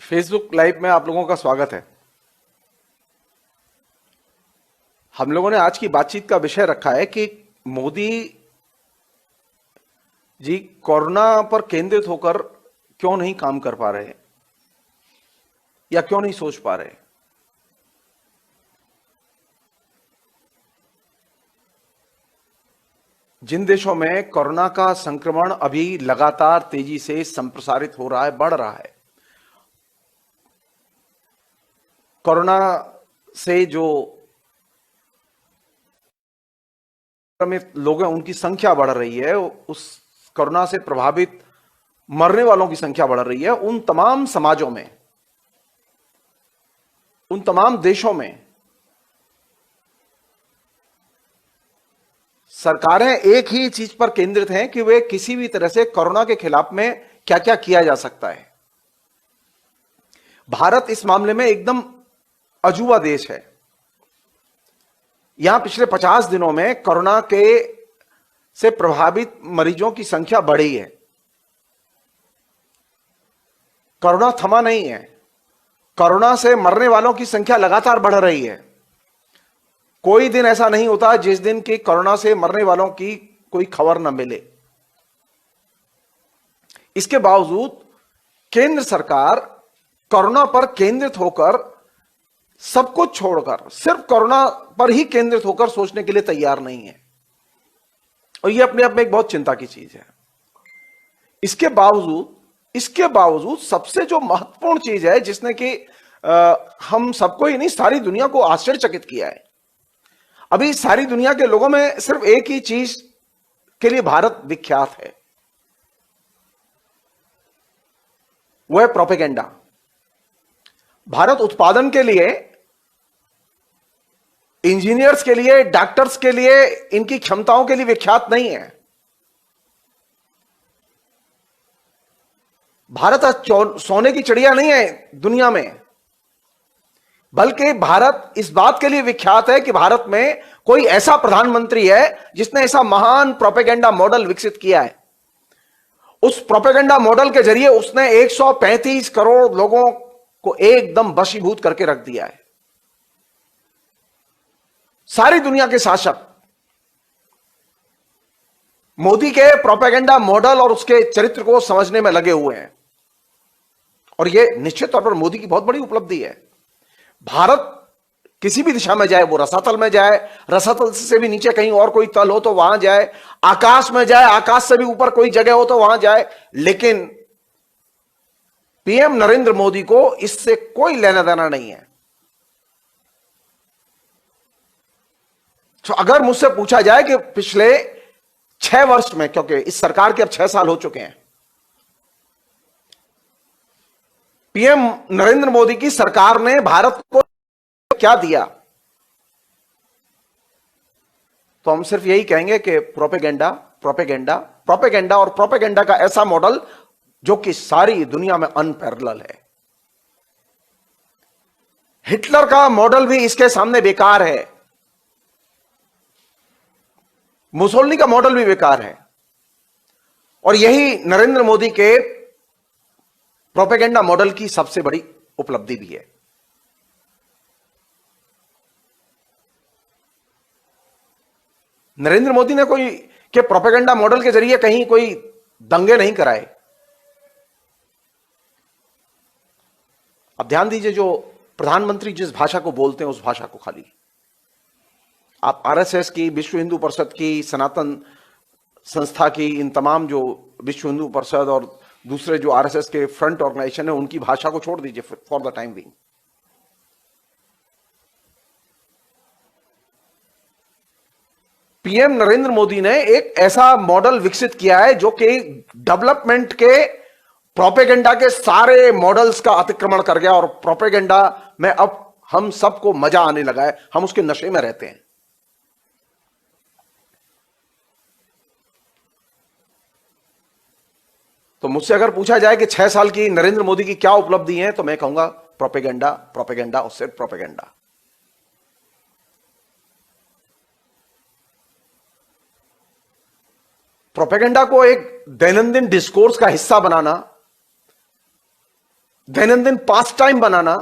Facebook live में आप लोगों का स्वागत है। हम लोगों ने आज की बातचीत का विषय रखा है कि मोदी जी कोरोना पर केंद्रित होकर क्यों नहीं काम कर पा रहे या क्यों नहीं सोच पा रहे। जिन देशों में कोरोना का संक्रमण अभी लगातार तेजी से संप्रसारित हो रहा है, बढ़ रहा है, कोरोना से जो संक्रमित लोग हैं उनकी संख्या बढ़ रही है, उस कोरोना से प्रभावित मरने वालों की संख्या बढ़ रही है, उन तमाम समाजों में, उन तमाम देशों में सरकारें एक ही चीज पर केंद्रित हैं कि वे किसी भी तरह से कोरोना के खिलाफ में क्या क्या किया जा सकता है। भारत इस मामले में एकदम अजूबा देश है। यहां पिछले 50 दिनों में कोरोना के से प्रभावित मरीजों की संख्या बढ़ी है। कोरोना थमा नहीं है, कोरोना से मरने वालों की संख्या लगातार बढ़ रही है। कोई दिन ऐसा नहीं होता जिस दिन की कोरोना से मरने वालों की कोई खबर न मिले। इसके बावजूद केंद्र सरकार कोरोना पर केंद्रित होकर, सब कुछ छोड़कर सिर्फ कोरोना पर ही केंद्रित होकर सोचने के लिए तैयार नहीं है, और यह अपने आप में एक बहुत चिंता की चीज है। इसके बावजूद सबसे जो महत्वपूर्ण चीज है जिसने कि हम सबको ही नहीं, सारी दुनिया को आश्चर्यचकित किया है, अभी सारी दुनिया के लोगों में सिर्फ एक ही चीज के लिए भारत विख्यात है, वह है प्रोपेगेंडा। भारत उत्पादन के लिए, इंजीनियर्स के लिए, डॉक्टर्स के लिए, इनकी क्षमताओं के लिए विख्यात नहीं है। भारत सोने की चिड़िया नहीं है दुनिया में, बल्कि भारत इस बात के लिए विख्यात है कि भारत में कोई ऐसा प्रधानमंत्री है जिसने ऐसा महान प्रोपेगेंडा मॉडल विकसित किया है। उस प्रोपेगेंडा मॉडल के जरिए उसने 135 करोड़ लोगों को एकदम वशीभूत करके रख दिया है। सारी दुनिया के शासक मोदी के प्रोपेगेंडा मॉडल और उसके चरित्र को समझने में लगे हुए हैं, और यह निश्चित तौर पर मोदी की बहुत बड़ी उपलब्धि है। भारत किसी भी दिशा में जाए, वो रसातल में जाए, रसातल से भी नीचे कहीं और कोई तल हो तो वहां जाए, आकाश में जाए, आकाश से भी ऊपर कोई जगह हो तो वहां जाए, लेकिन पीएम नरेंद्र मोदी को इससे कोई लेना देना नहीं है। तो अगर मुझसे पूछा जाए कि पिछले 6 वर्ष में, क्योंकि इस सरकार के अब 6 साल हो चुके हैं, पीएम नरेंद्र मोदी की सरकार ने भारत को क्या दिया, तो हम सिर्फ यही कहेंगे कि प्रोपेगेंडा, प्रोपेगेंडा, प्रोपेगेंडा और प्रोपेगेंडा का ऐसा मॉडल जो कि सारी दुनिया में अनपैरेलल है। हिटलर का मॉडल भी इसके सामने बेकार है, मुसोलिनी का मॉडल भी बेकार है, और यही नरेंद्र मोदी के प्रोपेगेंडा मॉडल की सबसे बड़ी उपलब्धि भी है। नरेंद्र मोदी ने कोई के प्रोपेगेंडा मॉडल के जरिए कहीं कोई दंगे नहीं कराए। अब ध्यान दीजिए, जो प्रधानमंत्री जिस भाषा को बोलते हैं उस भाषा को खाली आप आरएसएस की, विश्व हिंदू परिषद की, सनातन संस्था की, इन तमाम जो विश्व हिंदू परिषद और दूसरे जो आरएसएस के फ्रंट ऑर्गेनाइजेशन है उनकी भाषा को छोड़ दीजिए for the time being. PM Narendra Modi ने एक ऐसा मॉडल विकसित किया है जो कि डेवलपमेंट के प्रोपेगेंडा के सारे मॉडल्स का अतिक्रमण कर गया, और प्रोपेगेंडा में अब हम सबको मजा आने लगा है, हम उसके नशे में रहते हैं। तो मुझसे अगर पूछा जाए कि 6 साल की नरेंद्र मोदी की क्या उपलब्धि है, तो मैं कहूंगा प्रोपेगेंडा, प्रोपेगेंडा और सिर्फ प्रोपेगेंडा। प्रोपेगेंडा को एक दैनंदिन डिस्कोर्स का हिस्सा बनाना, दैनंदिन पास टाइम बनाना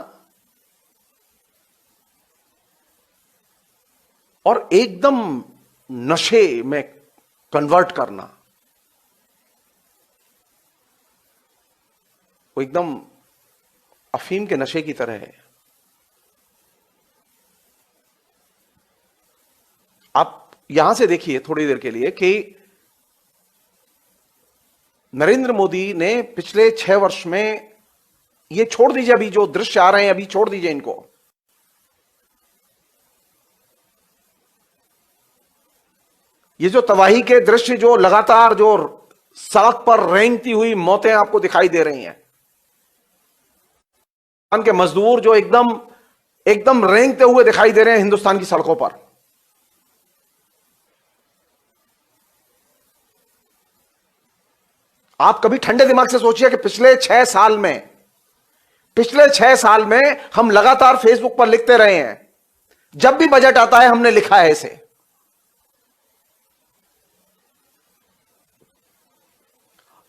और एकदम नशे में कन्वर्ट करना, वो एकदम अफीम के नशे की तरह है। आप यहां से देखिए थोड़ी देर के लिए कि नरेंद्र मोदी ने पिछले 6 वर्ष में, ये छोड़ दीजिए अभी जो दृश्य आ रहे हैं, अभी छोड़ दीजिए इनको, ये जो तबाही के दृश्य, जो लगातार जो सड़क पर रेंगती हुई मौतें आपको दिखाई दे रही हैं, के मजदूर जो एकदम एकदम रेंगते हुए दिखाई दे रहे हैं हिंदुस्तान की सड़कों पर। आप कभी ठंडे दिमाग से सोचिए कि पिछले 6 साल में हम लगातार फेसबुक पर लिखते रहे हैं, जब भी बजट आता है हमने लिखा है इसे।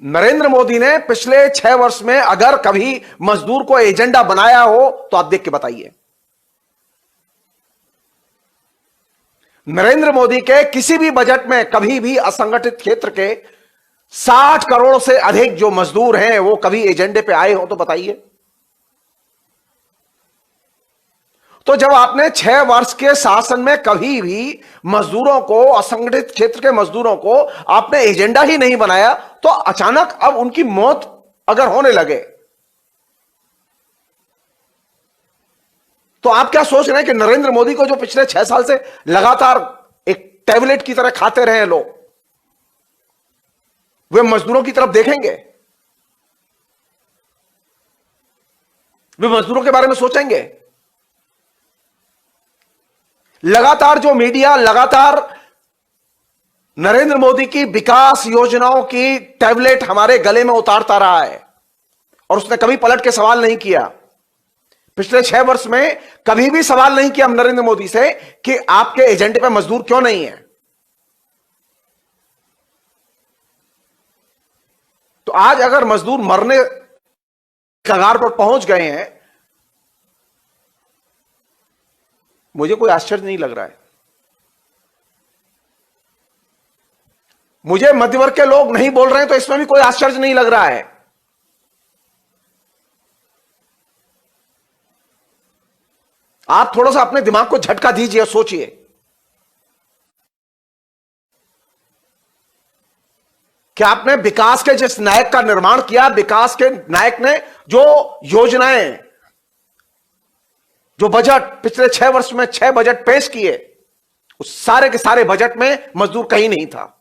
नरेंद्र मोदी ने पिछले 6 वर्ष में अगर कभी मजदूर को एजेंडा बनाया हो तो आप देख के बताइए। नरेंद्र मोदी के किसी भी बजट में कभी भी असंगठित क्षेत्र के 60 करोड़ से अधिक जो मजदूर हैं वो कभी एजेंडे पे आए हो तो बताइए। तो जब आपने 6 वर्ष के शासन में कभी भी मजदूरों को, असंगठित क्षेत्र के मजदूरों को आपने एजेंडा ही नहीं बनाया, तो अचानक अब उनकी मौत अगर होने लगे तो आप क्या सोच रहे हैं कि नरेंद्र मोदी को जो पिछले 6 साल से लगातार एक टैबलेट की तरह खाते रहे लोग, वे मजदूरों की तरफ देखेंगे? वे मजदूरों के बारे में सोचेंगे? लगातार जो मीडिया लगातार नरेंद्र मोदी की विकास योजनाओं की टैबलेट हमारे गले में उतारता रहा है और उसने कभी पलट के सवाल नहीं किया। पिछले 6 वर्ष में कभी भी सवाल नहीं किया हम नरेंद्र मोदी से कि आपके एजेंडे पे मजदूर क्यों नहीं है। तो आज अगर मजदूर मरने कगार पर पहुंच गए हैं, मुझे कोई आश्चर्य नहीं लग रहा है। मुझे मध्यवर्ग के लोग नहीं बोल रहे हैं तो इसमें भी कोई आश्चर्य नहीं लग रहा है। आप थोड़ा सा अपने दिमाग को झटका दीजिए, सोचिए कि आपने विकास के जिस नायक का निर्माण किया, विकास के नायक ने जो योजनाएं, जो बजट पिछले 6 वर्ष में 6 बजट पेश किए, उस सारे के सारे बजट में मजदूर कहीं नहीं था।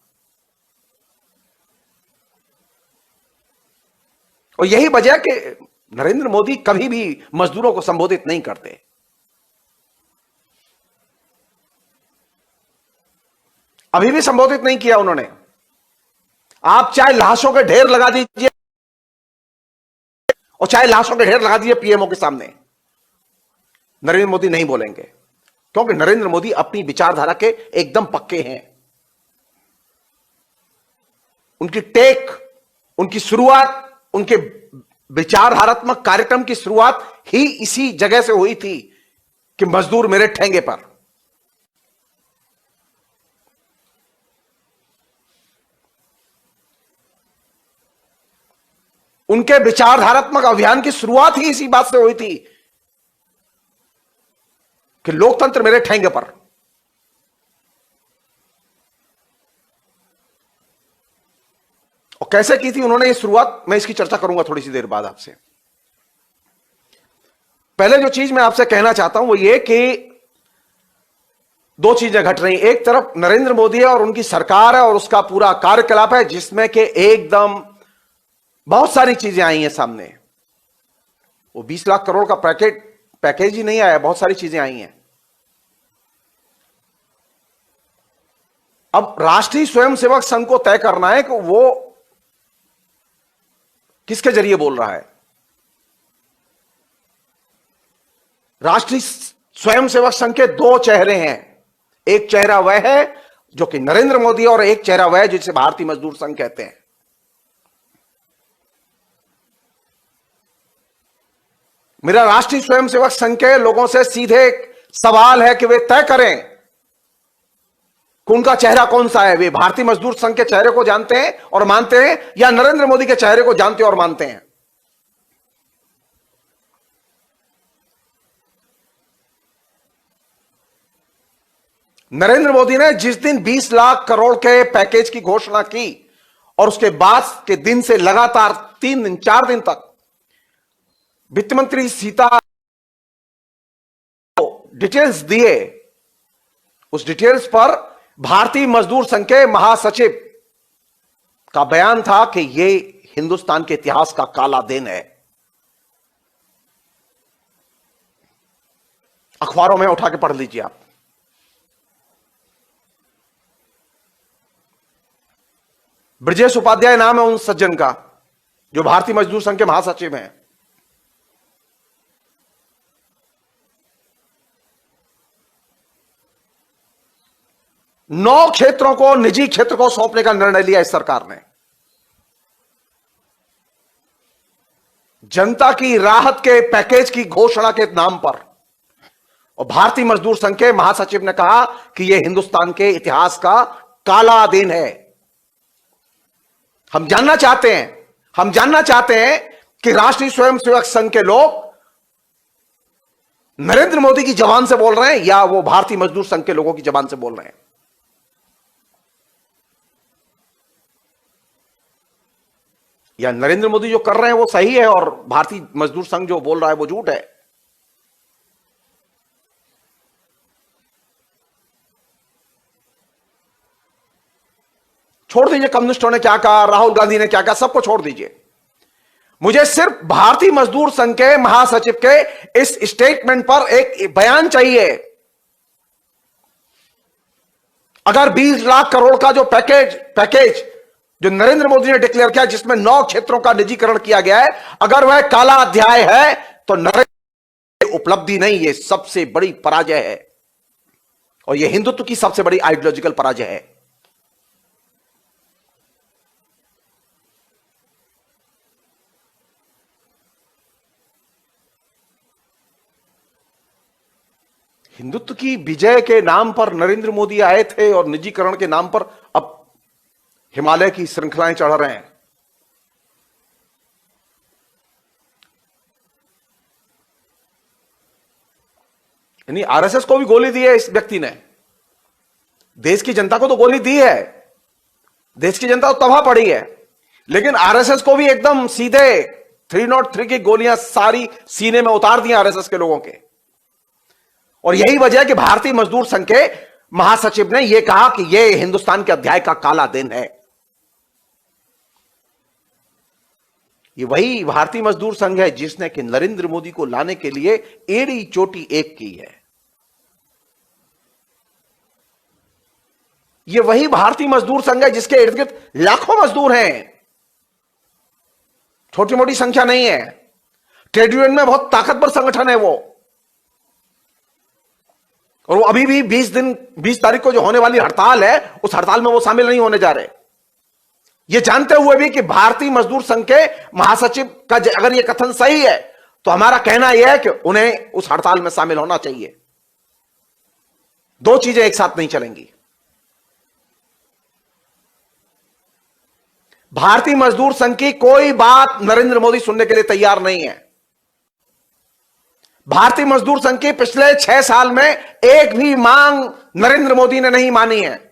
और यही वजह कि नरेंद्र मोदी कभी भी मजदूरों को संबोधित नहीं करते। अभी भी संबोधित नहीं किया उन्होंने। आप चाहे लाशों के ढेर लगा दीजिए और चाहे लाशों के ढेर लगा दीजिए पीएमओ के सामने, नरेंद्र मोदी नहीं बोलेंगे, क्योंकि नरेंद्र मोदी अपनी विचारधारा के एकदम पक्के हैं। उनकी टेक, उनकी शुरुआत, उनके विचारधारात्मक कार्यक्रम की शुरुआत ही इसी जगह से हुई थी कि मजदूर मेरे ठेंगे पर। उनके विचारधारात्मक अभियान की शुरुआत ही इसी बात से हुई थी कि लोकतंत्र मेरे ठेंगे पर। और कैसे की थी उन्होंने ये शुरुआत, मैं इसकी चर्चा करूंगा थोड़ी सी देर बाद आपसे। पहले जो चीज मैं आपसे कहना चाहता हूं वो ये कि 2 चीजें घट रही। एक तरफ नरेंद्र मोदी है और उनकी सरकार है और उसका पूरा कार्यकलाप है जिसमें कि एकदम बहुत सारी चीजें आई हैं सामने। वो 20 लाख करोड़ का पैकेज ही नहीं आया, बहुत सारी चीजें आई हैं। अब राष्ट्रीय स्वयंसेवक संघ को तय करना है कि वो किसके जरिए बोल रहा है। राष्ट्रीय स्वयंसेवक संघ के 2 चेहरे हैं। एक चेहरा वह है जो कि नरेंद्र मोदी और एक चेहरा वह है जिसे भारतीय मजदूर संघ कहते हैं। मेरा राष्ट्रीय स्वयंसेवक संघ के लोगों से सीधे सवाल है कि वे तय करें कि उनका चेहरा कौन सा है। वे भारतीय मजदूर संघ के चेहरे को जानते हैं और मानते हैं, या नरेंद्र मोदी के चेहरे को जानते और मानते हैं। नरेंद्र मोदी ने जिस दिन 20 लाख करोड़ के पैकेज की घोषणा की और उसके बाद के दिन से लगातार 3 दिन 4 दिन तक वित्त मंत्री सीता डिटेल्स दिए, उस डिटेल्स पर भारतीय मजदूर संघ के महासचिव का बयान था कि यह हिंदुस्तान के इतिहास का काला दिन है। अखबारों में उठा के पढ़ लीजिए आप। ब्रजेश उपाध्याय नाम है उन सज्जन का जो भारतीय मजदूर संघ के महासचिव हैं। नौ क्षेत्रों को निजी क्षेत्र को सौंपने का निर्णय लिया इस सरकार ने। जनता की राहत के पैकेज की घोषणा के नाम पर, और भारतीय मजदूर संघ के महासचिव ने कहा कि यह हिंदुस्तान के इतिहास का काला दिन है। हम जानना चाहते हैं कि राष्ट्रीय स्वयंसेवक संघ के लोग नरेंद्र मोदी की जबान से बोल रहे हैं या वो भारतीय मजदूर संघ के लोगों की जबान से बोल रहे हैं। या नरेंद्र मोदी जो कर रहे हैं वो सही है और भारतीय मजदूर संघ जो बोल रहा है वो झूठ है। छोड़ दीजिए कम्युनिस्टों ने क्या कहा, राहुल गांधी ने क्या कहा, सबको छोड़ दीजिए। मुझे सिर्फ भारतीय मजदूर संघ के महासचिव के इस स्टेटमेंट पर एक बयान चाहिए। अगर 20 लाख करोड़ का जो पैकेज जो नरेंद्र मोदी ने डिक्लेयर किया, जिसमें 9 क्षेत्रों का निजीकरण किया गया है, अगर वह काला अध्याय है तो नरेंद्र उपलब्धि नहीं, यह सबसे बड़ी पराजय है और यह हिंदुत्व की सबसे बड़ी आइडियोलॉजिकल पराजय है। हिंदुत्व की विजय के नाम पर नरेंद्र मोदी आए थे और निजीकरण के नाम पर अब हिमालय की श्रृंखलाएं चढ़ रहे हैं। यानी आरएसएस को भी गोली दी है इस व्यक्ति ने। देश की जनता को तो गोली दी है, देश की जनता तो तबाह पड़ी है, लेकिन आरएसएस को भी एकदम सीधे 303 की गोलियां सारी सीने में उतार दी आरएसएस के लोगों के। और यही वजह है कि भारतीय मजदूर संघ के महासचिव ने यह कहा कि यह हिंदुस्तान के अध्याय का काला दिन है। ये वही भारतीय मजदूर संघ है जिसने कि नरेंद्र मोदी को लाने के लिए एड़ी चोटी एक की है। ये वही भारतीय मजदूर संघ है जिसके इर्द गिर्द लाखों मजदूर हैं, छोटी मोटी संख्या नहीं है। ट्रेड यूनियन में बहुत ताकतवर संगठन है वो, और वो अभी भी 20 तारीख को जो होने वाली हड़ताल है उस हड़ताल में वो शामिल नहीं होने जा रहे। ये जानते हुए भी कि भारतीय मजदूर संघ के महासचिव का अगर ये कथन सही है तो हमारा कहना यह है कि उन्हें उस हड़ताल में शामिल होना चाहिए। दो चीजें एक साथ नहीं चलेंगी। भारतीय मजदूर संघ की कोई बात नरेंद्र मोदी सुनने के लिए तैयार नहीं है। भारतीय मजदूर संघ की पिछले 6 साल में एक भी मांग नरेंद्र मोदी ने नहीं मानी है।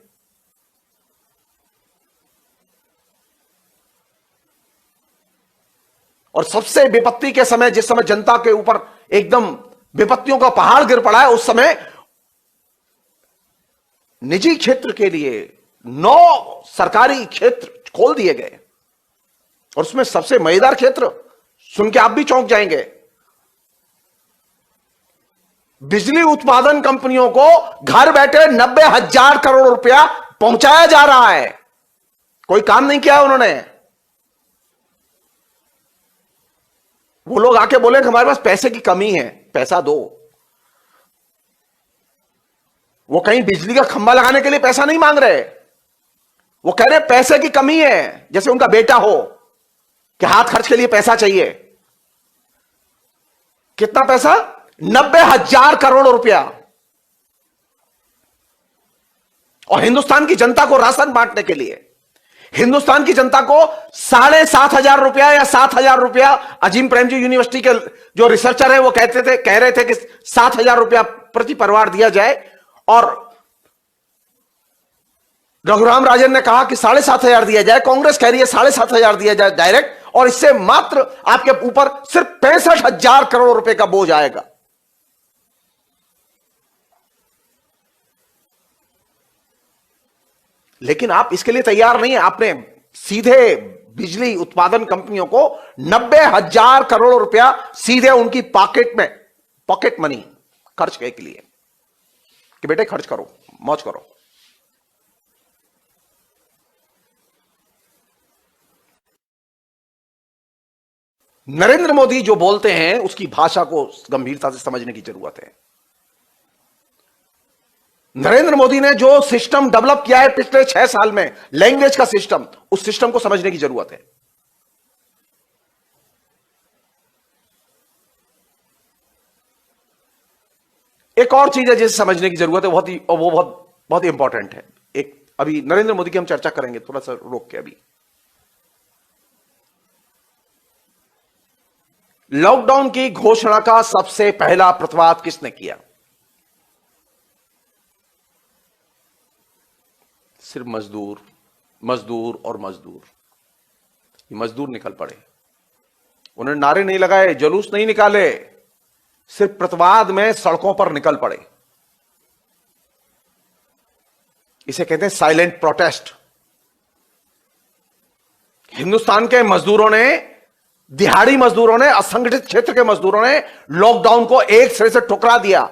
और सबसे विपत्ति के समय, जिस समय जनता के ऊपर एकदम विपत्तियों का पहाड़ गिर पड़ा है, उस समय निजी क्षेत्र के लिए 9 सरकारी क्षेत्र खोल दिए गए। और उसमें सबसे मजेदार क्षेत्र सुन के आप भी चौंक जाएंगे, बिजली उत्पादन कंपनियों को घर बैठे 90,000 करोड़ रुपया पहुंचाया जा रहा है। कोई काम नहीं किया उन्होंने। वो लोग आके बोले कि हमारे पास पैसे की कमी है, पैसा दो। वो कहीं बिजली का खंभा लगाने के लिए पैसा नहीं मांग रहे, वो कह रहे पैसे की कमी है, जैसे उनका बेटा हो कि हाथ खर्च के लिए पैसा चाहिए। कितना पैसा? 90,000 करोड़ रुपया। और हिंदुस्तान की जनता को राशन बांटने के लिए, हिंदुस्तान की जनता को 7,500 रुपया या 7,000 रुपया, अजीम प्रेमजी यूनिवर्सिटी के जो रिसर्चर है वो कह रहे थे कि 7,000 रुपया प्रति परिवार दिया जाए, और रघुराम राजन ने कहा कि 7,500 दिया जाए, कांग्रेस कह रही है 7,500 दिया जाए डायरेक्ट, और इससे मात्र आपके ऊपर सिर्फ 65,000 करोड़ रुपए का बोझ आएगा। लेकिन आप इसके लिए तैयार नहीं है। आपने सीधे बिजली उत्पादन कंपनियों को 90,000 करोड़ रुपया सीधे उनकी पॉकेट में, पॉकेट मनी खर्च के लिए कि बेटे खर्च करो, मौज करो। नरेंद्र मोदी जो बोलते हैं उसकी भाषा को गंभीरता से समझने की जरूरत है। नरेंद्र मोदी ने जो सिस्टम डेवलप किया है पिछले 6 साल में, लैंग्वेज का सिस्टम, उस सिस्टम को समझने की जरूरत है। एक और चीज है जिसे समझने की जरूरत है, वो बहुत इंपॉर्टेंट है। एक अभी नरेंद्र मोदी की हम चर्चा करेंगे, थोड़ा सा रोक के। अभी लॉकडाउन की घोषणा का सबसे पहला प्रतिवाद किसने किया? सिर्फ मजदूर, मजदूर और मजदूर। ये मजदूर निकल पड़े। उन्होंने नारे नहीं लगाए, जुलूस नहीं निकाले, सिर्फ प्रतिवाद में सड़कों पर निकल पड़े। इसे कहते हैं साइलेंट प्रोटेस्ट। हिंदुस्तान के मजदूरों ने, दिहाड़ी मजदूरों ने, असंगठित क्षेत्र के मजदूरों ने लॉकडाउन को एक सिरे से ठुकरा दिया।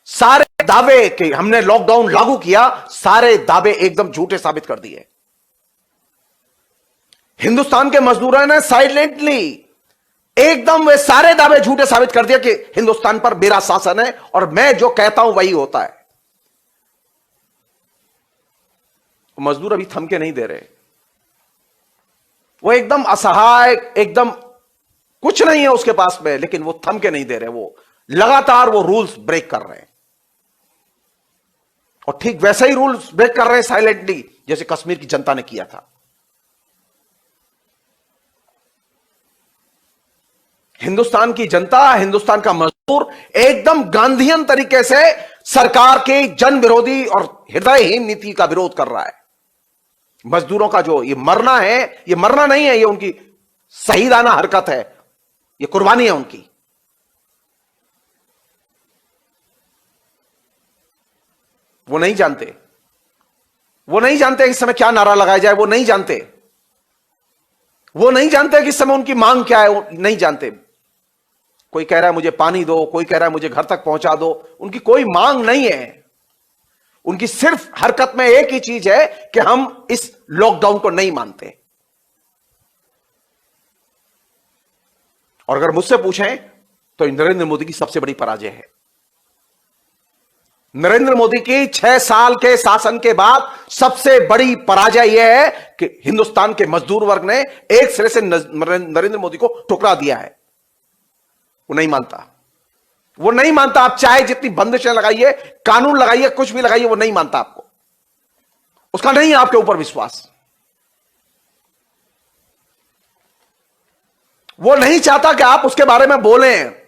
सारे दावे कि हमने लॉकडाउन लागू किया, सारे दावे एकदम झूठे साबित कर दिए। हिंदुस्तान के मजदूरों ने साइलेंटली एकदम वे सारे दावे झूठे साबित कर दिया कि हिंदुस्तान पर मेरा शासन है और मैं जो कहता हूं वही होता है। मजदूर अभी थम के नहीं दे रहे, वो एकदम असहाय, एकदम कुछ नहीं है उसके पास में, लेकिन वो थम के नहीं दे रहे, वो लगातार वो रूल्स ब्रेक कर रहे हैं। और ठीक वैसे ही रूल्स ब्रेक कर रहे हैं साइलेंटली, जैसे कश्मीर की जनता ने किया था। हिंदुस्तान की जनता, हिंदुस्तान का मजदूर एकदम गांधीयन तरीके से सरकार की जन विरोधी और हृदयहीन नीति का विरोध कर रहा है। मजदूरों का जो ये मरना है, ये मरना नहीं है, ये उनकी शहीदाना हरकत है, ये कुर्बानी है उनकी। वो नहीं जानते, वो नहीं जानते कि इस समय क्या नारा लगाया जाए, वो नहीं जानते, वो नहीं जानते कि इस समय उनकी मांग क्या है, वो नहीं जानते। कोई कह रहा है मुझे पानी दो, कोई कह रहा है मुझे घर तक पहुंचा दो, उनकी कोई मांग नहीं है। उनकी सिर्फ हरकत में एक ही चीज है कि हम इस लॉकडाउन को नहीं मानते। और अगर मुझसे पूछें तो नरेंद्र मोदी की सबसे बड़ी पराजय है। नरेंद्र मोदी की 6 साल के शासन के बाद सबसे बड़ी पराजय यह है कि हिंदुस्तान के मजदूर वर्ग ने एक सिरे से नरेंद्र मोदी को ठुकरा दिया है। वो नहीं मानता, वो नहीं मानता। आप चाहे जितनी बंदिशें लगाइए, कानून लगाइए, कुछ भी लगाइए, वो नहीं मानता आपको। उसका नहीं है आपके ऊपर विश्वास। वो नहीं चाहता कि आप उसके बारे में बोलें।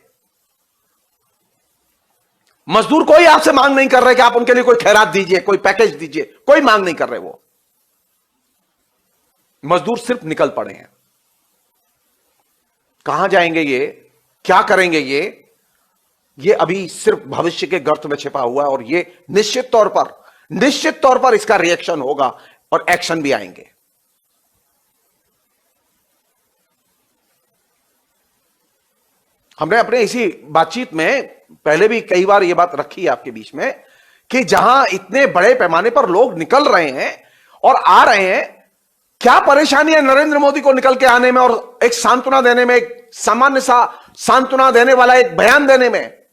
मजदूर कोई आपसे मांग नहीं कर रहे कि आप उनके लिए कोई खैरात दीजिए, कोई पैकेज दीजिए, कोई मांग नहीं कर रहे। वो मजदूर सिर्फ निकल पड़े हैं। कहां जाएंगे ये, क्या करेंगे ये अभी सिर्फ भविष्य के गर्त में छिपा हुआ है। और ये निश्चित तौर पर इसका रिएक्शन होगा और एक्शन भी आएंगे। हमने अपने इसी बातचीत में पहले भी कई बार यह बात रखी है आपके बीच में कि जहां इतने बड़े पैमाने पर लोग निकल रहे हैं और आ रहे हैं, क्या परेशानी है नरेंद्र मोदी को निकल के आने में और एक सांत्वना देने में, एक सामान्य सा सांत्वना देने वाला एक बयान देने में?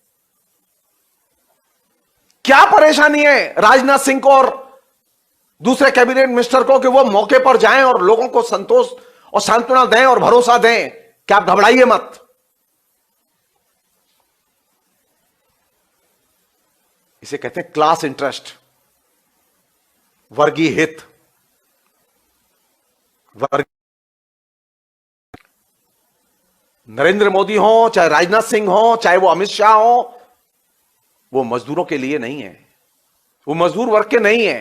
क्या परेशानी है राजनाथ सिंह को और दूसरे कैबिनेट मिनिस्टर को कि वो मौके पर जाएं और लोगों को संतोष और सांत्वना दें और भरोसा दें कि आप घबराइए मत। इसे कहते हैं क्लास इंटरेस्ट, वर्गीय हित। वर्ग नरेंद्र मोदी हो, चाहे राजनाथ सिंह हो, चाहे वो अमित शाह हो, वो मजदूरों के लिए नहीं है, वो मजदूर वर्ग के नहीं है।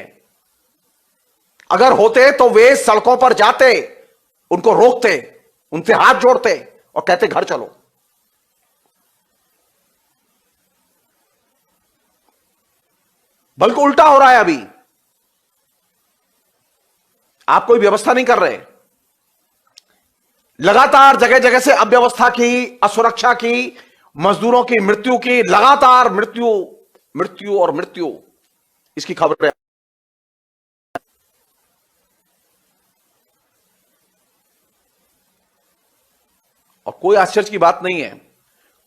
अगर होते तो वे सड़कों पर जाते, उनको रोकते, उनसे हाथ जोड़ते और कहते घर चलो। बल्कि उल्टा हो रहा है। अभी आप कोई व्यवस्था नहीं कर रहे, लगातार जगह जगह से अव्यवस्था की, असुरक्षा की, मजदूरों की मृत्यु की, लगातार मृत्यु मृत्यु और मृत्यु, इसकी खबरें। और कोई आश्चर्य की बात नहीं है,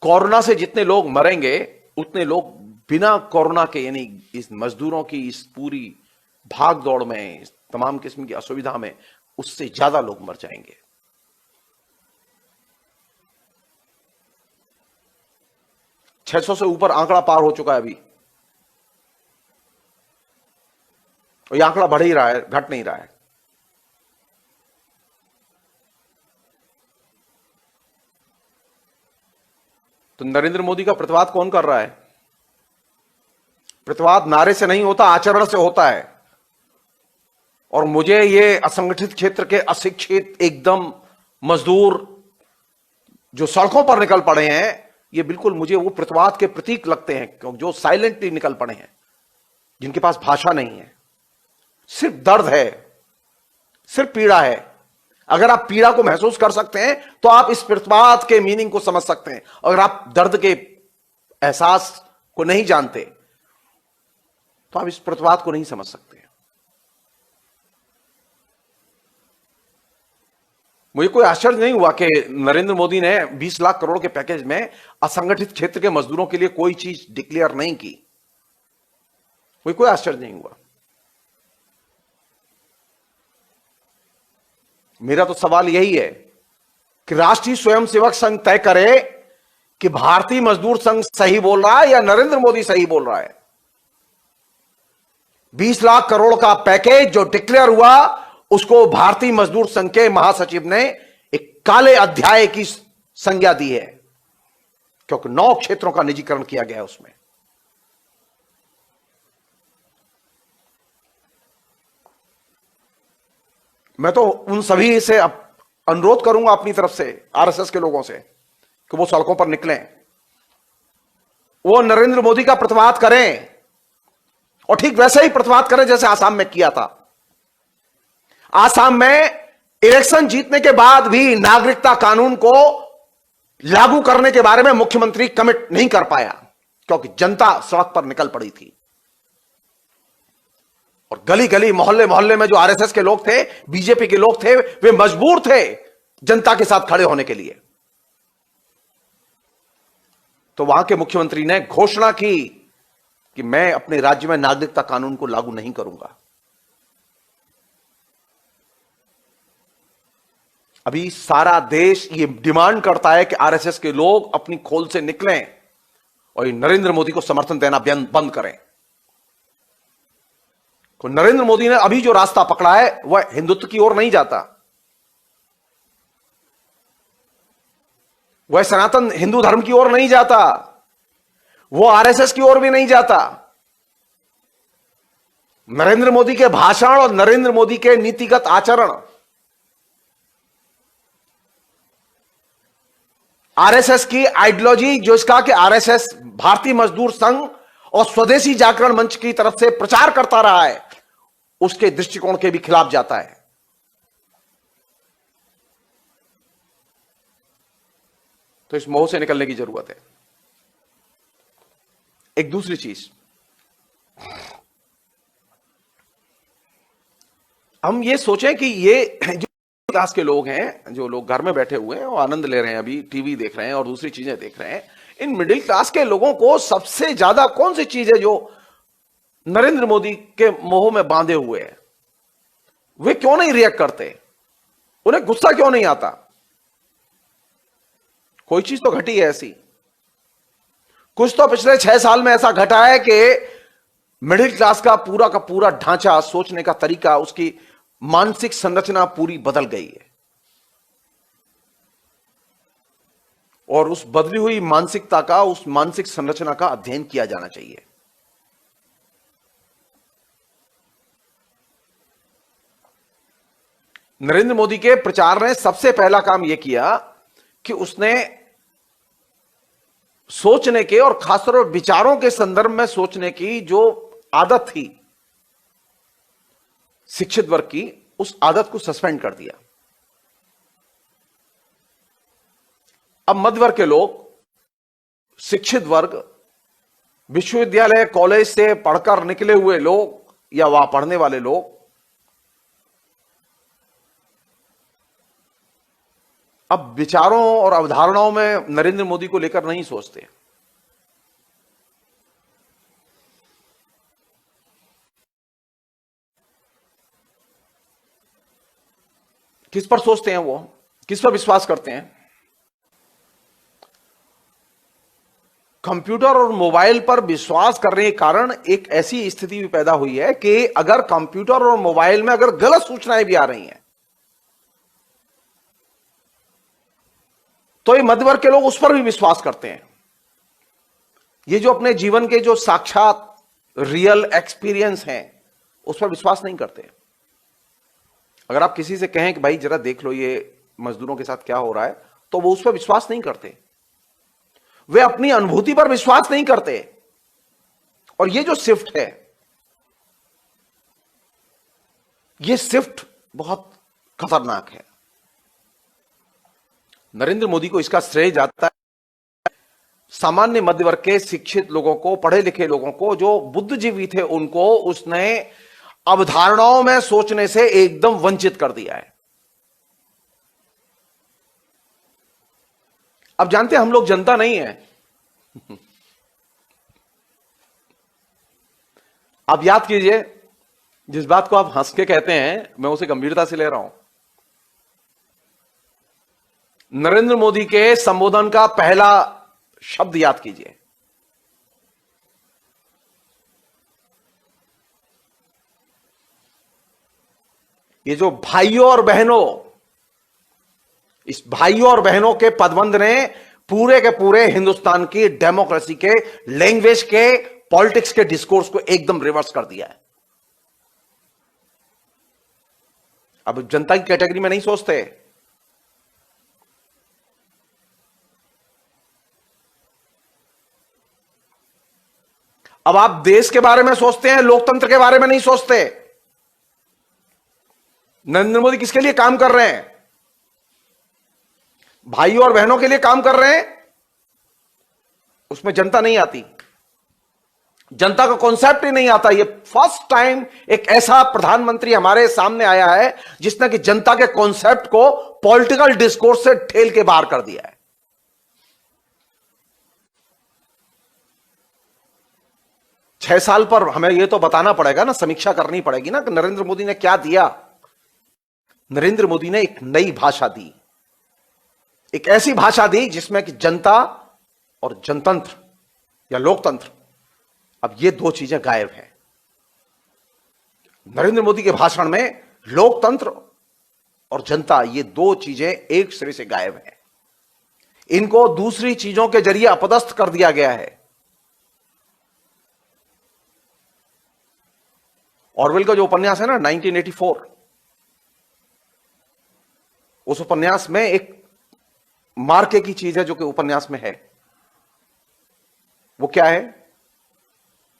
कोरोना से जितने लोग मरेंगे उतने लोग बिना कोरोना के, यानी इस मजदूरों की इस पूरी भाग दौड़ में, इस तमाम किस्म की असुविधा में, उससे ज्यादा लोग मर जाएंगे। 600 से ऊपर आंकड़ा पार हो चुका है अभी, और यह आंकड़ा बढ़ ही रहा है, घट नहीं रहा है। तो नरेंद्र मोदी का प्रतिवाद कौन कर रहा है? प्रतिवाद नारे से नहीं होता, आचरण से होता है। और मुझे ये असंगठित क्षेत्र के अशिक्षित एकदम मजदूर जो सड़कों पर निकल पड़े हैं, ये बिल्कुल मुझे वो प्रतिवाद के प्रतीक लगते हैं, क्योंकि जो साइलेंटली निकल पड़े हैं, जिनके पास भाषा नहीं है, सिर्फ दर्द है, सिर्फ पीड़ा है। अगर आप पीड़ा को महसूस कर सकते हैं तो आप इस प्रतिवाद के मीनिंग को समझ सकते हैं। अगर आप दर्द के एहसास को नहीं जानते तो आप इस प्रतिवाद को नहीं समझ सकते। मुझे कोई आश्चर्य नहीं हुआ कि नरेंद्र मोदी ने 20 लाख करोड़ के पैकेज में असंगठित क्षेत्र के मजदूरों के लिए कोई चीज डिक्लेयर नहीं की। मुझे कोई आश्चर्य नहीं हुआ। मेरा तो सवाल यही है कि राष्ट्रीय स्वयंसेवक संघ तय करे कि भारतीय मजदूर संघ सही बोल रहा है या नरेंद्र मोदी सही बोल रहा है। 20 लाख करोड़ का पैकेज जो डिक्लेयर हुआ, उसको भारतीय मजदूर संघ के महासचिव ने एक काले अध्याय की संज्ञा दी है, क्योंकि 9 क्षेत्रों का निजीकरण किया गया है उसमें। मैं तो उन सभी से अनुरोध करूंगा अपनी तरफ से, आरएसएस के लोगों से, कि वो सड़कों पर निकलें, वो नरेंद्र मोदी का प्रतिवाद करें, और ठीक वैसे ही प्रतिवाद करें जैसे आसाम में किया था। आसाम में इलेक्शन जीतने के बाद भी नागरिकता कानून को लागू करने के बारे में मुख्यमंत्री कमिट नहीं कर पाया, क्योंकि जनता सड़क पर निकल पड़ी थी। और गली गली, मोहल्ले मोहल्ले में जो आरएसएस के लोग थे, बीजेपी के लोग थे, वे मजबूर थे जनता के साथ खड़े होने के लिए। तो वहां के मुख्यमंत्री ने घोषणा की कि मैं अपने राज्य में नागरिकता कानून को लागू नहीं करूंगा। अभी सारा देश ये डिमांड करता है कि आरएसएस के लोग अपनी खोल से निकलें और नरेंद्र मोदी को समर्थन देना बंद करें। तो नरेंद्र मोदी ने अभी जो रास्ता पकड़ा है वह हिंदुत्व की ओर नहीं जाता, वह सनातन हिंदू धर्म की ओर नहीं जाता, वो आरएसएस की ओर भी नहीं जाता। नरेंद्र मोदी के भाषण और नरेंद्र मोदी के नीतिगत आचरण आरएसएस की आइडियोलॉजी, जो इसका कि आरएसएस भारतीय मजदूर संघ और स्वदेशी जागरण मंच की तरफ से प्रचार करता रहा है, उसके दृष्टिकोण के भी खिलाफ जाता है। तो इस मोह से निकलने की जरूरत है। एक दूसरी चीज, हम ये सोचें कि ये जो क्लास के लोग हैं, जो लोग घर में बैठे हुए हैं और आनंद ले रहे हैं, अभी टीवी देख रहे हैं और दूसरी चीजें देख रहे हैं, इन मिडिल क्लास के लोगों को सबसे ज्यादा कौन सी चीज है जो नरेंद्र मोदी के मोह में बांधे हुए हैं? वे क्यों नहीं रिएक्ट करते? उन्हें गुस्सा क्यों नहीं आता? कोई चीज तो घटी है ऐसी, कुछ तो पिछले 6 साल में ऐसा घटा है कि मिडिल क्लास का पूरा ढांचा, सोचने का तरीका, उसकी मानसिक संरचना पूरी बदल गई है। और उस बदली हुई मानसिकता का, उस मानसिक संरचना का अध्ययन किया जाना चाहिए। नरेंद्र मोदी के प्रचार ने सबसे पहला काम यह किया कि उसने सोचने के और खासतौर पर विचारों के संदर्भ में सोचने की जो आदत थी शिक्षित वर्ग की, उस आदत को सस्पेंड कर दिया। अब मध्य वर्ग के लोग, शिक्षित वर्ग, विश्वविद्यालय कॉलेज से पढ़कर निकले हुए लोग या वहां पढ़ने वाले लोग अब विचारों और अवधारणाओं में नरेंद्र मोदी को लेकर नहीं सोचते। किस पर सोचते हैं वो, किस पर विश्वास करते हैं? कंप्यूटर और मोबाइल पर विश्वास करने के कारण एक ऐसी स्थिति भी पैदा हुई है कि अगर कंप्यूटर और मोबाइल में अगर गलत सूचनाएं भी आ रही हैं तो ये मध्य वर्ग के लोग उस पर भी विश्वास करते हैं। ये जो अपने जीवन के जो साक्षात रियल एक्सपीरियंस हैं उस पर विश्वास नहीं करते। अगर आप किसी से कहें कि भाई जरा देख लो ये मजदूरों के साथ क्या हो रहा है, तो वो उस पर विश्वास नहीं करते। वे अपनी अनुभूति पर विश्वास नहीं करते। और ये जो शिफ्ट है, ये शिफ्ट बहुत खतरनाक है। नरेंद्र मोदी को इसका श्रेय जाता है सामान्य मध्य वर्ग के शिक्षित लोगों को, पढ़े लिखे लोगों को, जो बुद्धिजीवी थे, उनको उसने अवधारणाओं में सोचने से एकदम वंचित कर दिया है। अब जानते हैं हम लोग जनता नहीं है। आप याद कीजिए, जिस बात को आप हंस के कहते हैं मैं उसे गंभीरता से ले रहा हूं। नरेंद्र मोदी के संबोधन का पहला शब्द याद कीजिए। ये जो भाइयों और बहनों, इस भाइयों और बहनों के पदबंध ने पूरे के पूरे हिंदुस्तान की डेमोक्रेसी के, लैंग्वेज के, पॉलिटिक्स के डिस्कोर्स को एकदम रिवर्स कर दिया है। अब जनता की कैटेगरी में नहीं सोचते। अब आप देश के बारे में सोचते हैं, लोकतंत्र के बारे में नहीं सोचते। नरेंद्र मोदी किसके लिए काम कर रहे हैं? भाइयों और बहनों के लिए काम कर रहे हैं। उसमें जनता नहीं आती, जनता का कॉन्सेप्ट ही नहीं आता। ये फर्स्ट टाइम एक ऐसा प्रधानमंत्री हमारे सामने आया है जिसने कि जनता के कॉन्सेप्ट को पॉलिटिकल डिस्कोर्स से ठेल के बाहर कर दिया है। 6 साल पर हमें यह तो बताना पड़ेगा ना, समीक्षा करनी पड़ेगी ना कि नरेंद्र मोदी ने क्या दिया। नरेंद्र मोदी ने एक नई भाषा दी, एक ऐसी भाषा दी जिसमें कि जनता और जनतंत्र या लोकतंत्र, अब ये दो चीजें गायब हैं। नरेंद्र मोदी के भाषण में लोकतंत्र और जनता, ये दो चीजें एक सिरे से गायब हैं। इनको दूसरी चीजों के जरिए अपदस्थ कर दिया गया है। ऑरवेल का जो उपन्यास है ना 1984, उस उपन्यास में एक मार्के की चीज है जो कि उपन्यास में है। वो क्या है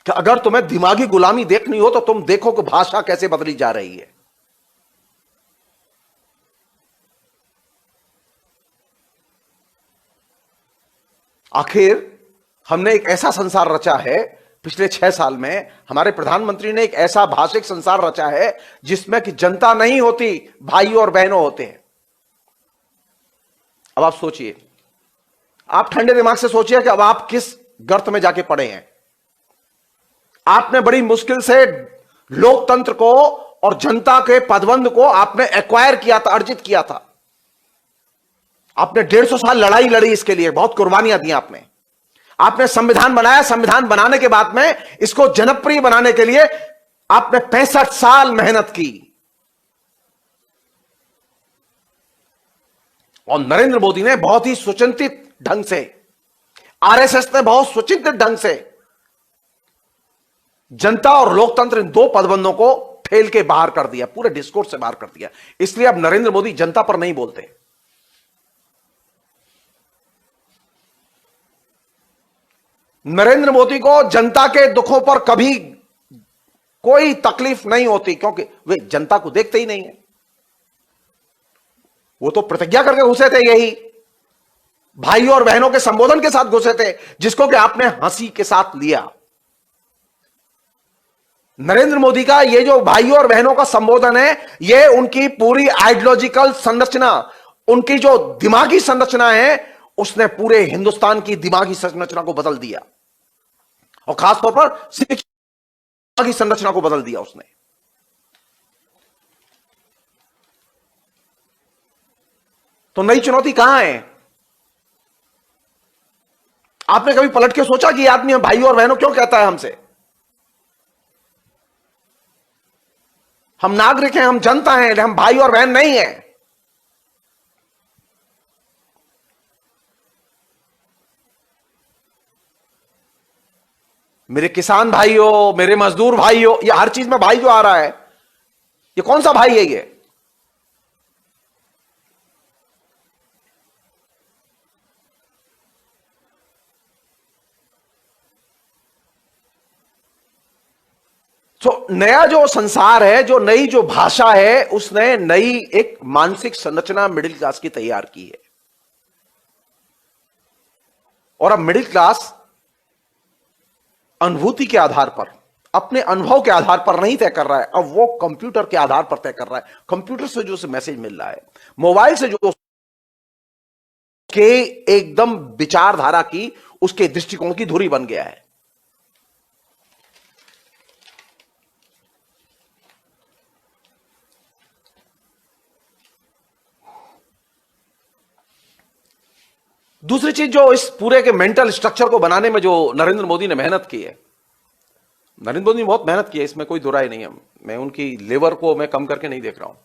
कि अगर तुम्हें दिमागी गुलामी देखनी हो तो तुम देखो कि भाषा कैसे बदली जा रही है। आखिर हमने एक ऐसा संसार रचा है, पिछले 6 साल में हमारे प्रधानमंत्री ने एक ऐसा भाषिक संसार रचा है जिसमें कि जनता नहीं होती, भाई और बहनों होते हैं। अब आप सोचिए, आप ठंडे दिमाग से सोचिए कि अब आप किस गर्त में जाके पड़े हैं। आपने बड़ी मुश्किल से लोकतंत्र को और जनता के पदबंध को आपने एक्वायर किया था, अर्जित किया था। आपने 150 साल लड़ाई लड़ी इसके लिए, बहुत कुर्बानियां दी आपने। आपने संविधान बनाया, संविधान बनाने के बाद में इसको जनप्रिय बनाने के लिए आपने 65 साल मेहनत की। और नरेंद्र मोदी ने बहुत ही सुचिंतित ढंग से, आरएसएस ने बहुत सुचिंतित ढंग से जनता और लोकतंत्र इन दो पदबंधों को ठेल के बाहर कर दिया, पूरे डिस्कोर्स से बाहर कर दिया। इसलिए अब नरेंद्र मोदी जनता पर नहीं बोलते। नरेंद्र मोदी को जनता के दुखों पर कभी कोई तकलीफ नहीं होती, क्योंकि वे जनता को देखते ही नहीं है। वो तो प्रतिज्ञा करके घुसे थे, यही भाइयों और बहनों के संबोधन के साथ घुसे थे, जिसको कि आपने हंसी के साथ लिया। नरेंद्र मोदी का ये जो भाइयों और बहनों का संबोधन है, ये उनकी पूरी आइडियोलॉजिकल संरचना, उनकी जो दिमागी संरचना है, उसने पूरे हिंदुस्तान की दिमागी संरचना को बदल दिया, और खासतौर पर शिक्षा की संरचना को बदल दिया उसने। तो नई चुनौती कहां है? आपने कभी पलट के सोचा कि ये आदमी भाइयों और बहनों क्यों कहता है हमसे? हम नागरिक हैं, हम जनता हैं, हम भाई और बहन नहीं हैं। मेरे किसान भाइयों, मेरे मजदूर भाइयों, ये हर चीज में भाई जो आ रहा है, ये कौन सा भाई है ये? तो नया जो संसार है, जो नई जो भाषा है, उसने नई एक मानसिक संरचना मिडिल क्लास की तैयार की है। और अब मिडिल क्लास अनुभूति के आधार पर, अपने अनुभव के आधार पर नहीं तय कर रहा है, अब वो कंप्यूटर के आधार पर तय कर रहा है। कंप्यूटर से जो मैसेज मिल रहा है, मोबाइल से जो के एकदम विचारधारा की, उसके दृष्टिकोण की धुरी बन गया है। दूसरी चीज जो इस पूरे के मेंटल स्ट्रक्चर को बनाने में जो नरेंद्र मोदी ने मेहनत की है, नरेंद्र मोदी ने बहुत मेहनत की है, इसमें कोई दुराई नहीं है। मैं उनकी लेवर को मैं कम करके नहीं देख रहा हूं।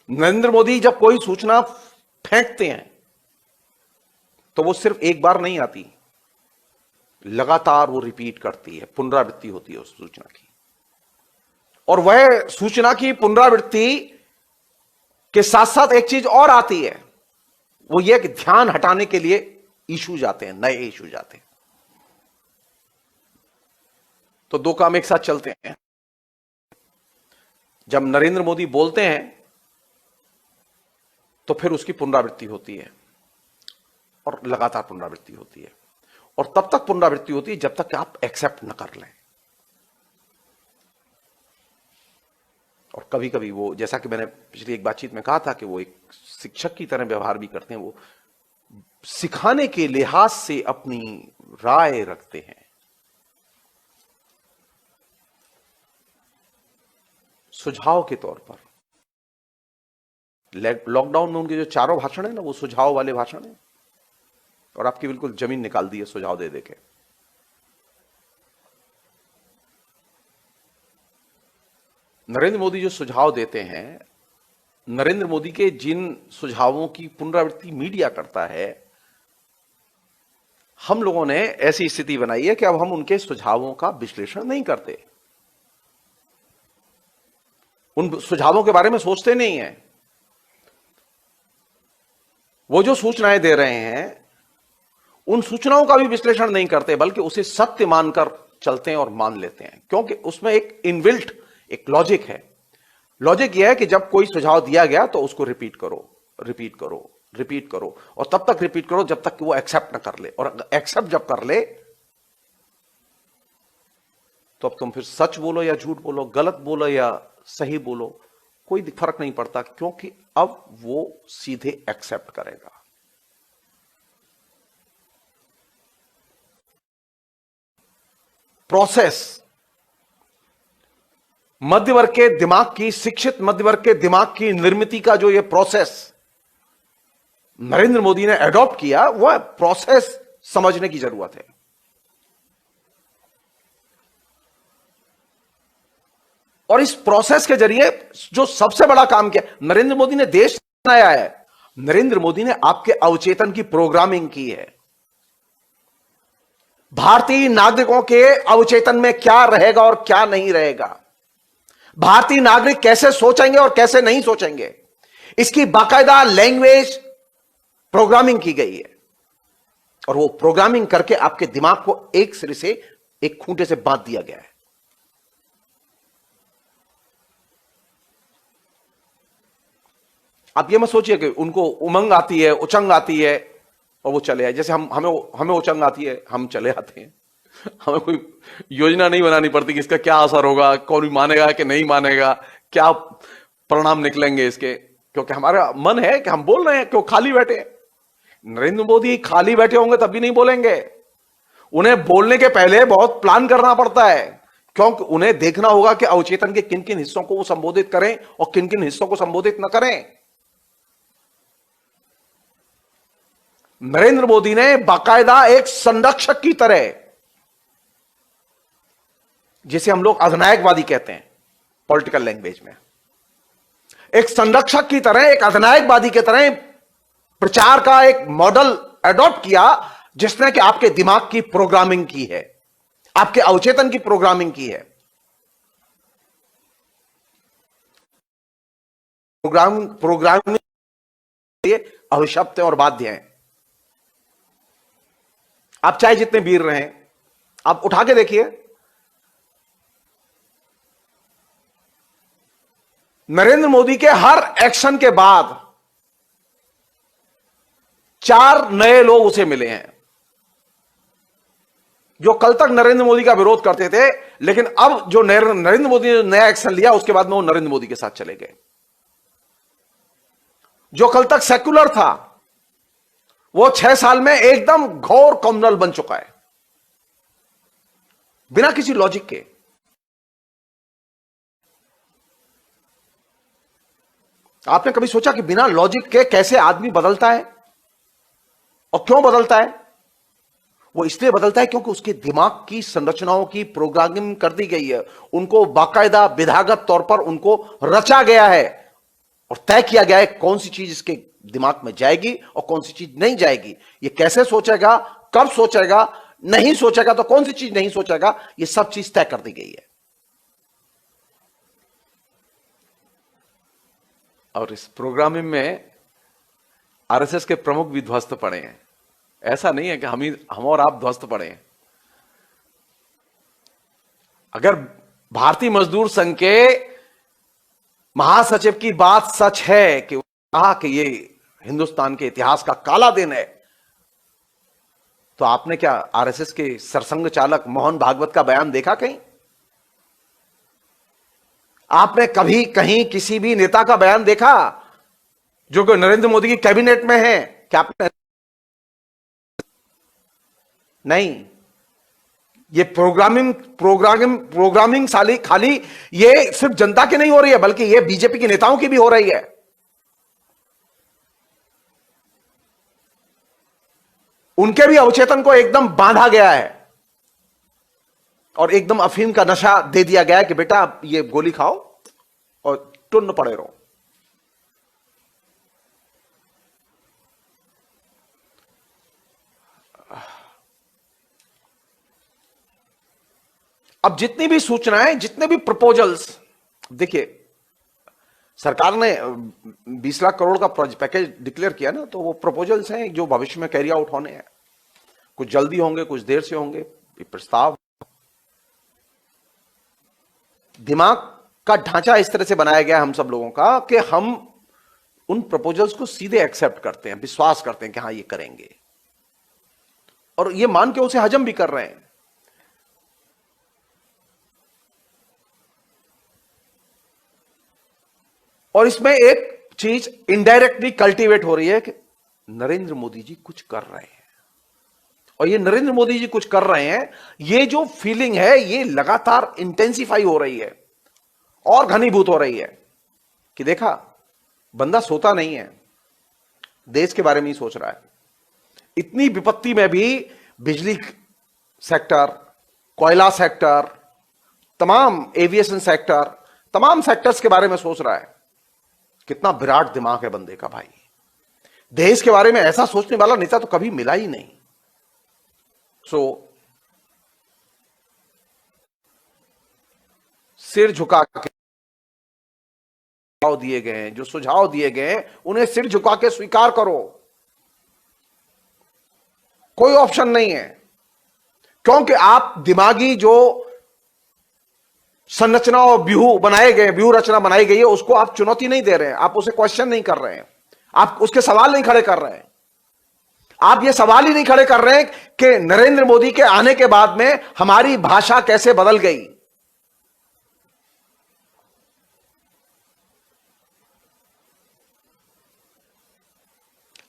नरेंद्र मोदी जब कोई सूचना फेंकते हैं तो वो सिर्फ एक बार नहीं आती, लगातार वो रिपीट करती है, पुनरावृत्ति होती है उस सूचना की। और वह सूचना की पुनरावृत्ति के साथ साथ एक चीज और आती है, वो ये कि ध्यान हटाने के लिए इश्यूज आते हैं, नए इश्यूज आते हैं। तो दो काम एक साथ चलते हैं। जब नरेंद्र मोदी बोलते हैं तो फिर उसकी पुनरावृत्ति होती है, और लगातार पुनरावृत्ति होती है, और तब तक पुनरावृत्ति होती है जब तक कि आप एक्सेप्ट न कर लें। और कभी कभी वो, जैसा कि मैंने पिछली एक बातचीत में कहा था, कि वो एक शिक्षक की तरह व्यवहार भी करते हैं। वो सिखाने के लिहाज से अपनी राय रखते हैं। सुझाव के तौर पर लॉकडाउन में उनके जो चारों भाषण है ना, वो सुझाव वाले भाषण है, और आपकी बिल्कुल जमीन निकाल दी है सुझाव दे दे के। नरेंद्र मोदी जो सुझाव देते हैं, नरेंद्र मोदी के जिन सुझावों की पुनरावृत्ति मीडिया करता है, हम लोगों ने ऐसी स्थिति बनाई है कि अब हम उनके सुझावों का विश्लेषण नहीं करते, उन सुझावों के बारे में सोचते नहीं है। वो जो सूचनाएं दे रहे हैं, उन सूचनाओं का भी विश्लेषण नहीं करते, बल्कि उसे सत्य मानकर चलते हैं और मान लेते हैं, क्योंकि उसमें एक इनबिल्ट एक लॉजिक है। लॉजिक यह है कि जब कोई सुझाव दिया गया तो उसको रिपीट करो, रिपीट करो, रिपीट करो, और तब तक रिपीट करो जब तक कि वो एक्सेप्ट ना कर ले। और एक्सेप्ट जब कर ले तो अब तुम फिर सच बोलो या झूठ बोलो, गलत बोलो या सही बोलो, कोई फर्क नहीं पड़ता, क्योंकि अब वो सीधे एक्सेप्ट करेगा। प्रोसेस, मध्यवर्ग के दिमाग की, शिक्षित मध्यवर्ग के दिमाग की निर्मिति का जो ये प्रोसेस, नरेंद्र मोदी ने एडॉप्ट किया, वह प्रोसेस समझने की जरूरत है। और इस प्रोसेस के जरिए जो सबसे बड़ा काम किया, नरेंद्र मोदी ने देश बनाया है, नरेंद्र मोदी ने आपके अवचेतन की प्रोग्रामिंग की है। भारतीय नागरिकों के अवचेतन में क्या रहेगा और क्या नहीं रहेगा, भारतीय नागरिक कैसे सोचेंगे और कैसे नहीं सोचेंगे, इसकी बाकायदा लैंग्वेज प्रोग्रामिंग की गई है। और वो प्रोग्रामिंग करके आपके दिमाग को एक सिरे से, एक खूंटे से बांध दिया गया है। आप ये मत सोचिए कि उनको उमंग आती है, उचंग आती है और वो चले आए। जैसे हमें उचंग आती है, हम चले आते हैं। हमें कोई योजना नहीं बनानी पड़ती कि इसका क्या असर होगा, कौन मानेगा कि नहीं मानेगा, क्या परिणाम निकलेंगे इसके, क्योंकि हमारा मन है कि हम बोल रहे हैं, क्यों खाली बैठे हैं। नरेंद्र मोदी खाली बैठे होंगे तब भी नहीं बोलेंगे। उन्हें बोलने के पहले बहुत प्लान करना पड़ता है, क्योंकि उन्हें देखना होगा कि अवचेतन के किन किन हिस्सों को वो संबोधित करें और किन किन हिस्सों को संबोधित न करें। नरेंद्र मोदी ने बाकायदा एक संरक्षक की तरह, जिसे हम लोग अधिनायकवादी कहते हैं पॉलिटिकल लैंग्वेज में, एक संरक्षक की तरह, एक अधिनायकवादी की तरह प्रचार का एक मॉडल एडॉप्ट किया, जिसने कि आपके दिमाग की प्रोग्रामिंग की है, आपके अवचेतन की प्रोग्रामिंग की है। प्रोग्रामिंग अभिशप्त और बाध्य हैं। आप चाहे जितने वीर रहें, आप उठा के देखिए, नरेंद्र मोदी के हर एक्शन के बाद 4 नए लोग उसे मिले हैं, जो कल तक नरेंद्र मोदी का विरोध करते थे, लेकिन अब जो नरेंद्र मोदी ने नया एक्शन लिया, उसके बाद में वो नरेंद्र मोदी के साथ चले गए। जो कल तक सेक्युलर था, वो 6 साल में एकदम घोर कम्युनल बन चुका है, बिना किसी लॉजिक के। आपने कभी सोचा कि बिना लॉजिक के कैसे आदमी बदलता है और क्यों बदलता है? वो इसलिए बदलता है क्योंकि उसके दिमाग की संरचनाओं की प्रोग्रामिंग कर दी गई है, उनको बाकायदा विधागत तौर पर उनको रचा गया है और तय किया गया है कौन सी चीज इसके दिमाग में जाएगी और कौन सी चीज नहीं जाएगी। ये कैसे सोचेगा, कब सोचेगा, नहीं सोचेगा तो कौन सी चीज नहीं सोचेगा, ये सब चीज तय कर दी गई है। और इस प्रोग्रामिंग में आरएसएस के प्रमुख भी ध्वस्त पड़े हैं। ऐसा नहीं है कि हम और आप ध्वस्त पड़े हैं। अगर भारतीय मजदूर संघ के महासचिव की बात सच है कि कहा कि ये हिंदुस्तान के इतिहास का काला दिन है, तो आपने क्या आरएसएस के सरसंघ चालक मोहन भागवत का बयान देखा कहीं? आपने कभी कहीं किसी भी नेता का बयान देखा जो कि नरेंद्र मोदी की कैबिनेट में है? क्या आपने? नहीं। ये प्रोग्रामिंग खाली ये सिर्फ जनता की नहीं हो रही है, बल्कि ये बीजेपी के नेताओं की भी हो रही है। उनके भी अवचेतन को एकदम बांधा गया है और एकदम अफीम का नशा दे दिया गया है कि बेटा ये गोली खाओ और टुन्न पड़े रहो। अब जितनी भी सूचनाएं, जितने भी प्रपोजल्स, देखिए सरकार ने 20 लाख करोड़ का पैकेज डिक्लेयर किया ना, तो वो प्रपोजल्स हैं जो भविष्य में कैरी आउट होने हैं। कुछ जल्दी होंगे, कुछ देर से होंगे। ये प्रस्ताव, दिमाग का ढांचा इस तरह से बनाया गया है हम सब लोगों का कि हम उन प्रपोजल्स को सीधे एक्सेप्ट करते हैं, विश्वास करते हैं कि हाँ ये करेंगे, और ये मान के उसे हजम भी कर रहे हैं। और इसमें एक चीज इनडायरेक्टली कल्टीवेट हो रही है कि नरेंद्र मोदी जी कुछ कर रहे हैं, और ये नरेंद्र मोदी जी कुछ कर रहे हैं, ये जो फीलिंग है ये लगातार इंटेंसिफाई हो रही है और घनीभूत हो रही है कि देखा, बंदा सोता नहीं है, देश के बारे में ही सोच रहा है। इतनी विपत्ति में भी बिजली सेक्टर, कोयला सेक्टर, तमाम एविएशन सेक्टर, तमाम सेक्टर्स के बारे में सोच रहा है। कितना विराट दिमाग है बंदे का भाई। देश के बारे में ऐसा सोचने वाला नेता तो कभी मिला ही नहीं। सिर झुका के दिए गए हैं, जो सुझाव दिए गए हैं उन्हें सिर झुका के स्वीकार करो। कोई ऑप्शन नहीं है, क्योंकि आप दिमागी जो संरचना और व्यूह रचना बनाई गई है उसको आप चुनौती नहीं दे रहे हैं, आप उसे क्वेश्चन नहीं कर रहे हैं, आप उसके सवाल नहीं खड़े कर रहे हैं। आप ये सवाल ही नहीं खड़े कर रहे हैं कि नरेंद्र मोदी के आने के बाद में हमारी भाषा कैसे बदल गई।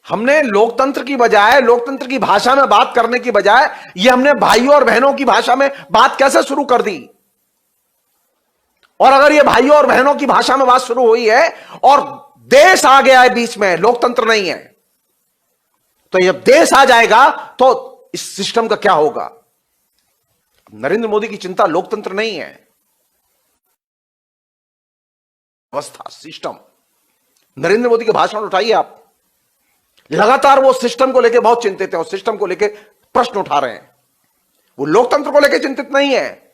हमने लोकतंत्र की बजाय, लोकतंत्र की भाषा में बात करने की बजाय ये हमने भाइयों और बहनों की भाषा में बात कैसे शुरू कर दी। और अगर ये भाइयों और बहनों की भाषा में बात शुरू हुई है और देश आ गया है बीच में, लोकतंत्र नहीं है, तो जब देश आ जाएगा तो इस सिस्टम का क्या होगा। नरेंद्र मोदी की चिंता लोकतंत्र नहीं है, व्यवस्था, सिस्टम। नरेंद्र मोदी के भाषण उठाइए आप, लगातार वो सिस्टम को लेकर बहुत चिंतित है और सिस्टम को लेकर प्रश्न उठा रहे हैं। वो लोकतंत्र को लेकर चिंतित नहीं है।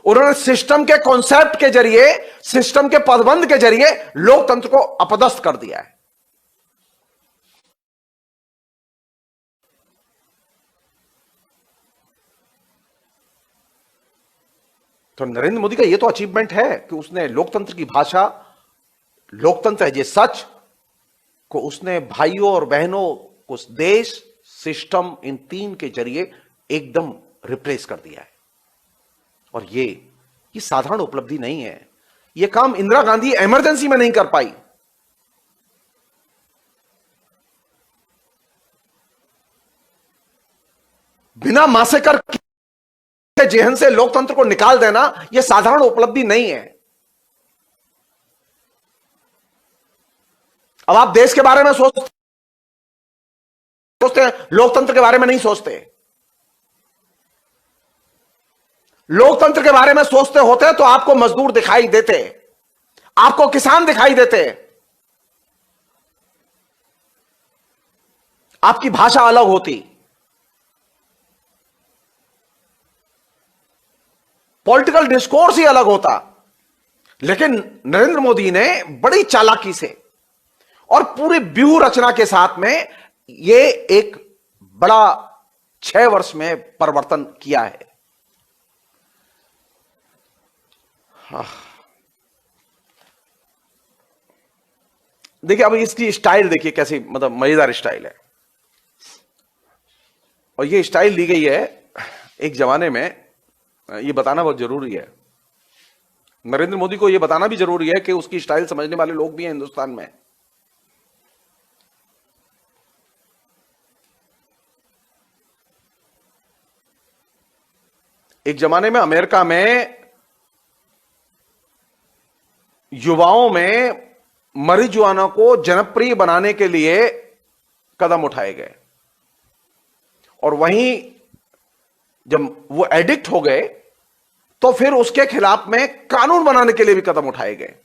उन्होंने सिस्टम के कॉन्सेप्ट के जरिए, सिस्टम के पदबंध के जरिए लोकतंत्र को अपदस्थ कर दिया है। तो नरेंद्र मोदी का यह तो अचीवमेंट है कि उसने लोकतंत्र की भाषा, लोकतंत्र है ये सच को उसने भाइयों और बहनों को, देश, सिस्टम, इन तीन के जरिए एकदम रिप्लेस कर दिया है। और ये साधारण उपलब्धि नहीं है। ये काम इंदिरा गांधी इमरजेंसी में नहीं कर पाई। बिना मासेकर के जेहन से लोकतंत्र को निकाल देना यह साधारण उपलब्धि नहीं है। अब आप देश के बारे में सोचते हैं, लोकतंत्र के बारे में नहीं सोचते। लोकतंत्र के बारे में सोचते होते तो आपको मजदूर दिखाई देते, आपको किसान दिखाई देते, आपकी भाषा अलग होती, पॉलिटिकल डिस्कोर्स ही अलग होता। लेकिन नरेंद्र मोदी ने बड़ी चालाकी से और पूरी व्यूह रचना के साथ में यह एक बड़ा 6 वर्ष में परिवर्तन किया है। देखिए अब इसकी स्टाइल देखिए कैसी, मतलब मजेदार स्टाइल है। और ये स्टाइल ली गई है एक जमाने में, ये बताना बहुत जरूरी है। नरेंद्र मोदी को यह बताना भी जरूरी है कि उसकी स्टाइल समझने वाले लोग भी हैं हिंदुस्तान में। एक जमाने में अमेरिका में युवाओं में marijuana को जनप्रिय बनाने के लिए कदम उठाए गए, और वहीं जब वो एडिक्ट हो गए तो फिर उसके खिलाफ में कानून बनाने के लिए भी कदम उठाए गए।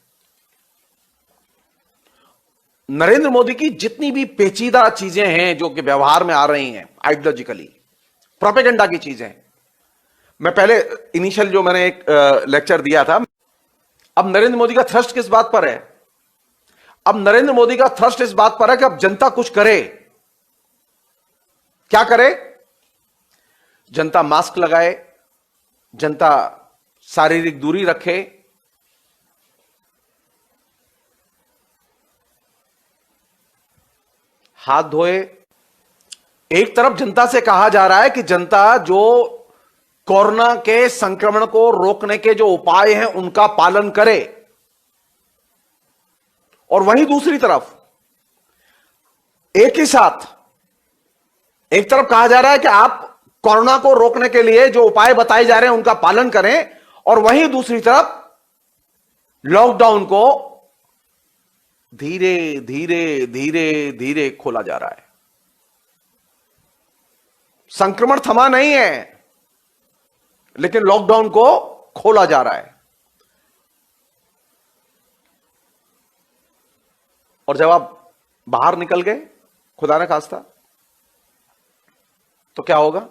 नरेंद्र मोदी की जितनी भी पेचीदा चीजें हैं जो कि व्यवहार में आ रही हैं, आइडियोलॉजिकली प्रोपेगेंडा की चीजें, मैं पहले इनिशियल जो मैंने एक लेक्चर दिया था, अब नरेंद्र मोदी का थ्रस्ट किस बात पर है? अब नरेंद्र मोदी का थ्रस्ट इस बात पर है कि अब जनता कुछ करे। क्या करे? जनता मास्क लगाए, जनता शारीरिक दूरी रखे, हाथ धोए। एक तरफ जनता से कहा जा रहा है कि जनता जो कोरोना के संक्रमण को रोकने के जो उपाय हैं उनका पालन करे, और वहीं दूसरी तरफ एक ही साथ एक तरफ कहा जा रहा है कि आप कोरोना को रोकने के लिए जो उपाय बताए जा रहे हैं उनका पालन करें, और वहीं दूसरी तरफ लॉकडाउन को धीरे धीरे धीरे धीरे खोला जा रहा है। संक्रमण थमा नहीं है, लेकिन लॉकडाउन को खोला जा रहा है। और जब आप बाहर निकल गए खुदा न खास्ता, तो क्या होगा?